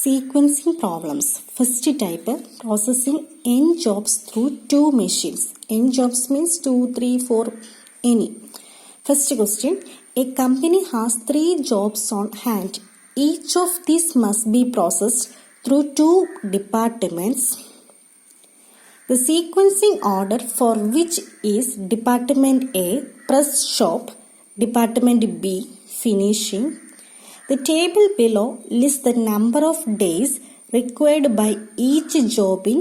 Sequencing problems. First type, processing n jobs through two machines. N jobs means 2, 3, 4, any. First question, a company has 3 jobs on hand. Each of these must be processed through 2 departments. The sequencing order for which is Department A, press shop, Department B, finishing. The table below lists the number of days required by each job in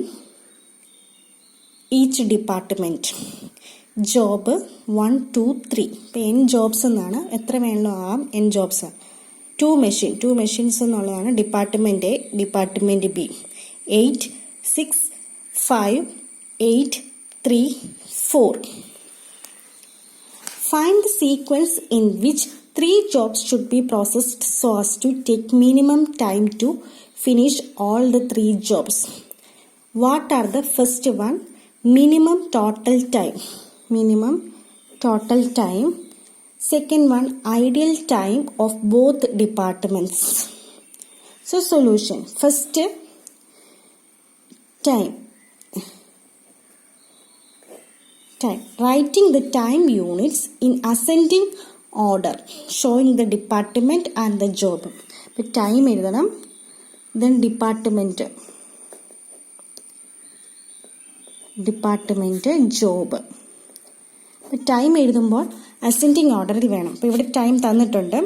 each department. Job 1, 2, 3. N jobs എന്നാണ് എത്ര വേണമല്ലോ ആം n jobs. 2 machines എന്നുള്ളതാണ് department A department B. 8, 6, 5, 8, 3, 4. Find the sequence in which 3 jobs should be processed so as to take minimum time to finish all the 3 jobs. What are the first one? Minimum total time. Second one, ideal time of both departments. So solution. First, time. Writing the time units in ascending order, showing the department and the job. But time എഴുതണം, then department, job. Time എഴുതുമ്പോൾ ascending ഓർഡറിൽ വേണം. അപ്പോൾ ഇവിടെ time തന്നിട്ടുണ്ട്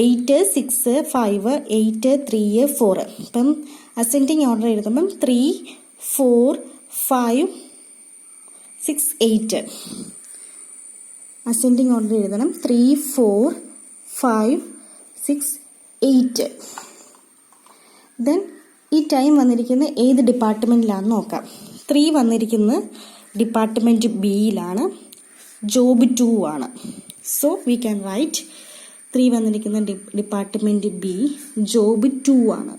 8, 6, 5, 8, 3, 4. അപ്പം ascending order എഴുതുമ്പം 3, 4, 5, 6, 8. Ascending order എഴുതണം 3, 4, 5, 6, 8. Then ഈ ടൈം വന്നിരിക്കുന്നത് ഏത് ഡിപ്പാർട്ട്മെൻറ്റിലാണെന്ന് നോക്കാം. 3 വന്നിരിക്കുന്നത് ഡിപ്പാർട്ട്മെൻറ്റ് ബിയിലാണ്, ജോബ് 2 ആണ്. സോ വി ക്യാൻ റൈറ്റ് 3 വന്നിരിക്കുന്ന ഡിപ്പാർട്ട്മെൻറ്റ് ബി, ജോബ് 2 ആണ്.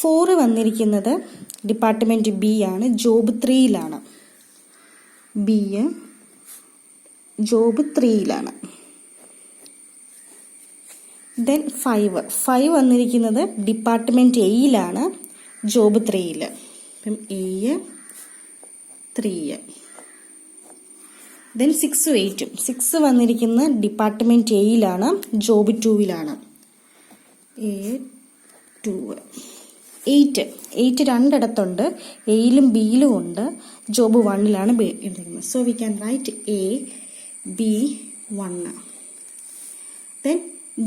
4 വന്നിരിക്കുന്നത് ഡിപ്പാർട്ട്മെൻറ്റ് ബി ആണ്, ജോബ് 3യിലാണ്. ബി ജോബ് 3യിലാണ്. ദെൻ 5 വന്നിരിക്കുന്നത് ഡിപ്പാർട്ട്മെൻറ്റ് എയിലാണ്, ജോബ് 3യിൽ. അപ്പം എ 3. ദെൻ 6ഉം 8ഉം. 6 വന്നിരിക്കുന്ന ഡിപ്പാർട്ട്മെൻറ്റ് എയിലാണ്, ജോബ് 2യിലാണ്. എ 2. 8 രണ്ടിടത്തുണ്ട്, എയിലും ബിയിലും ഉണ്ട്, ജോബ് 1ലാണ് എഴുതിയിരിക്കുന്നത്. So we can write a B 1. Then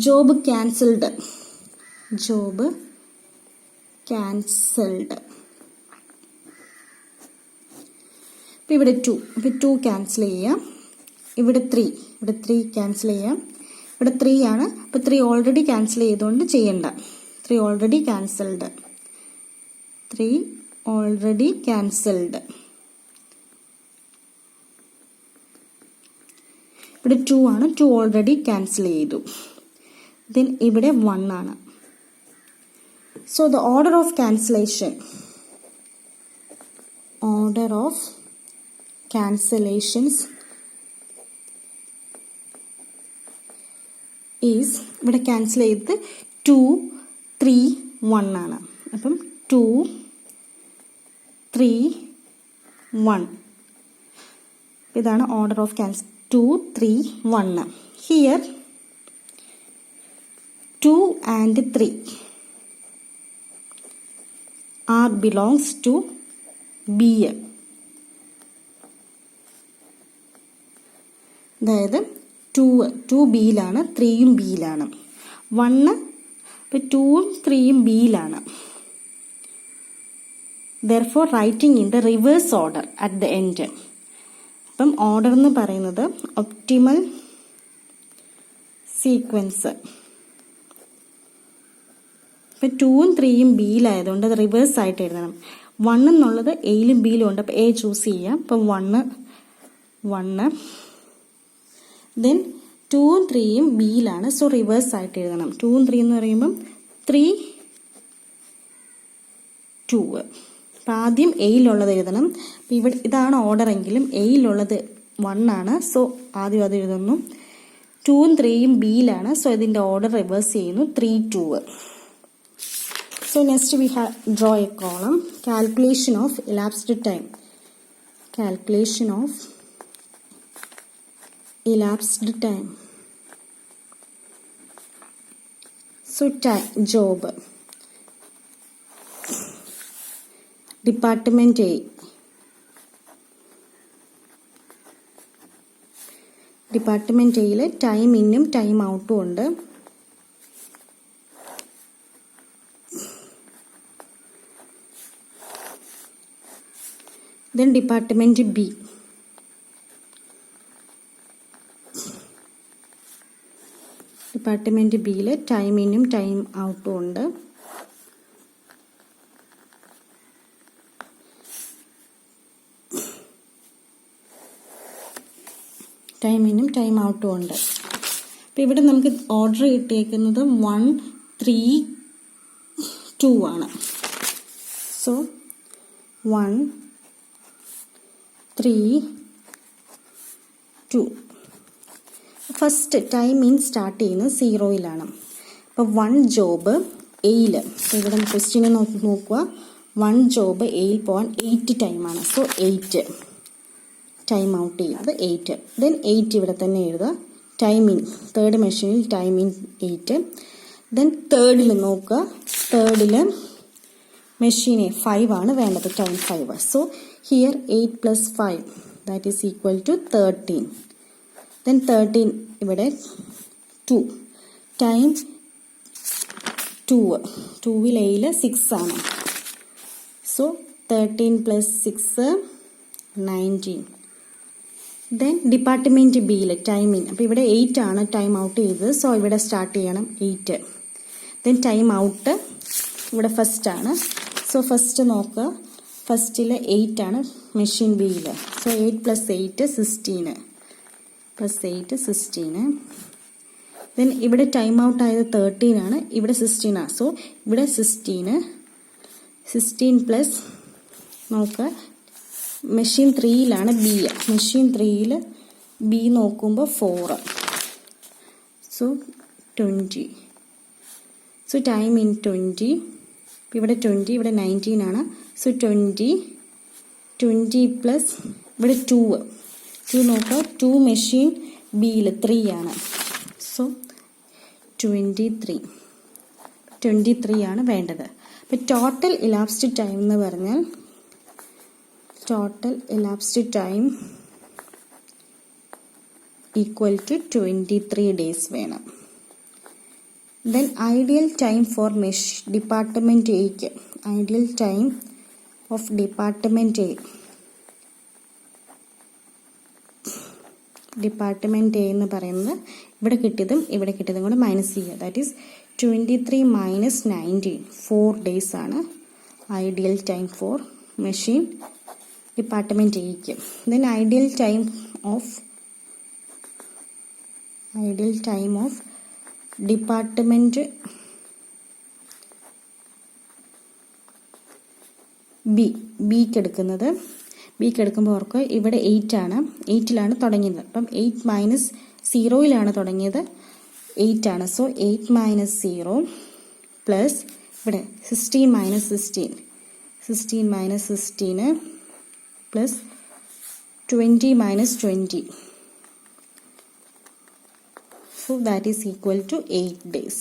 job cancelled. ഇപ്പം ഇവിടെ 2. ഇപ്പം 2 ക്യാൻസൽ ചെയ്യാം. ഇവിടെ 3 ക്യാൻസൽ ചെയ്യാം. ഇവിടെ 3 ആണ്. അപ്പം 3 ഓൾറെഡി ക്യാൻസൽ ചെയ്തുകൊണ്ട് ചെയ്യണ്ട. 3 ഓൾറെഡി ക്യാൻസൽഡ്. ഇവിടെ 2 ആണ്. 2 ഓൾറെഡി ക്യാൻസൽ ചെയ്തു. ദെൻ ഇവിടെ 1 ആണ്. So the order of cancellations is, ഇവിടെ ക്യാൻസൽ ചെയ്തത് 2, 3, 1 ആണ്. അപ്പം 2, 3, 1. ഇതാണ് order of 2, 3, 1. Here 2 and 3 are belongs to B. അതായത് 2 ബിയിലാണ്, 3യും ബിയിലാണ്. 1 ഇപ്പം 2ഉം 3യും ബിയിലാണ്. therefore writing in the reverse order at the end. അപ്പം ഓർഡർ എന്ന് പറയുന്നത് ഒപ്റ്റിമൽ സീക്വൻസ്. ഇപ്പം 2ഉം 3യും ബിയിലായതുകൊണ്ട് അത് റിവേഴ്സ് ആയിട്ട് എഴുതണം. 1 എന്നുള്ളത് എയിലും ബിയിലും ഉണ്ട്. അപ്പം എ ചൂസ് ചെയ്യാം. അപ്പം 1. ദെൻ 2ഉം 3യും ബിയിലാണ്. സോ റിവേഴ്സ് ആയിട്ട് എഴുതണം. 2ഉം 3 എന്ന് പറയുമ്പം 3, 2. അപ്പം ആദ്യം എയിലുള്ളത് എഴുതണം. അപ്പം ഇവിടെ ഇതാണ് ഓർഡർ എങ്കിലും എയിലുള്ളത് 1 ആണ്. സോ ആദ്യം അത് എഴുതുന്നു. 2ഉം 3യും ബിയിലാണ്. സോ ഇതിൻ്റെ ഓർഡർ റിവേഴ്സ് ചെയ്യുന്നു. 3, 2. So next we have draw a column. Calculation of elapsed time. Calculation of elapsed time. So time, job. Department A. Department എയിൽ ടൈം ഇന്നും ടൈം ഔട്ടും ഉണ്ട്. Then department B. ഡിപ്പാർട്ട്മെൻറ്റ് ബിയിൽ time ഇന്നും time ഔട്ടും ഉണ്ട്. Time ഇന്നും time ഔട്ടും ഉണ്ട്. അപ്പോൾ ഇവിടെ നമുക്ക് ഓർഡർ കിട്ടിയേക്കുന്നത് 1, 3, 2 ആണ്. So 1, 3, 2. First time in start ചെയ്യുന്നത് 0-യിലാണ്. അപ്പോൾ 1 ജോബ് എയിൽ, ഇവിടെ ക്വസ്റ്റ്യനെ നോക്കുക. 1 ജോബ് എയിൽ പോകാൻ 8 ടൈമാണ്. സോ 8 ടൈം ഔട്ട് ചെയ്യുന്നത് 8. ദെൻ 8 ഇവിടെ തന്നെ എഴുതുക. ടൈം ഇൻ തേർഡ് മെഷീനിൽ ടൈം ഇൻ 8. ദെൻ തേർഡിൽ നോക്കുക. തേർഡിൽ മെഷീനെ 5 ആണ് വേണ്ടത്, time 5. So here 8 + 5 that is equal to 13. Then 13 ഇവിടെ 2 ടൈം 2ൽ എയിൽ 6 ആണ്. സോ 13 + 6 19. ദെൻ ഡിപ്പാർട്ട്മെൻറ്റ് ബിയിൽ ടൈം ഇൻ, അപ്പോൾ ഇവിടെ 8 ആണ് ടൈം ഔട്ട് ചെയ്തത്. സോ ഇവിടെ സ്റ്റാർട്ട് ചെയ്യണം 8. ദെൻ ടൈം ഔട്ട് ഇവിടെ ഫസ്റ്റ് ആണ്. സോ ഫസ്റ്റ് നോക്കുക. ഫസ്റ്റിൽ 8 ആണ് മെഷീൻ ബിയിൽ. സോ 8 + 8 16 +8 16. ദെൻ ഇവിടെ ടൈം ഔട്ട് ആയത് 13 ആണ്, ഇവിടെ 16 ആണ്. സോ ഇവിടെ 16 പ്ലസ് നോക്കുക. മെഷീൻ 3-യിലാണ് ബി. മെഷീൻ 3-യിൽ ബി നോക്കുമ്പോൾ 4. സോ 20. So time in 20. ഇവിടെ 20, ഇവിടെ 19 ആണ്. സോ 20 പ്ലസ് ഇവിടെ 2 നോക്കുക. 2 മെഷീൻ ബിയിൽ 3 ആണ്. സോ 23 ആണ് വേണ്ടത്. അപ്പം ടോട്ടൽ ഇലാപ്സ്ഡ് ടൈം എന്ന് പറഞ്ഞാൽ total elapsed time equal to 23 days വേണം. Then ideal time for department A. Ideal time of department A. Department A എന്ന് പറയുന്നത് ഇവിടെ കിട്ടിയതും കൂടെ മൈനസ് ചെയ്യുക. ദാറ്റ് ഈസ് 23 - 19 4 days ആണ് ideal time for machine department എയ്ക്ക്. Then ideal time of department ബിക്ക് എടുക്കുമ്പോൾ ഓർക്കുക ഇവിടെ 8 ആണ്. 8-ലാണ് തുടങ്ങിയത്. അപ്പം 8 - 0-യിലാണ് തുടങ്ങിയത്, 8 ആണ്. സോ 8 - 0 പ്ലസ് ഇവിടെ 16 - 16 plus 20 - 20. So that is equal to 8 days.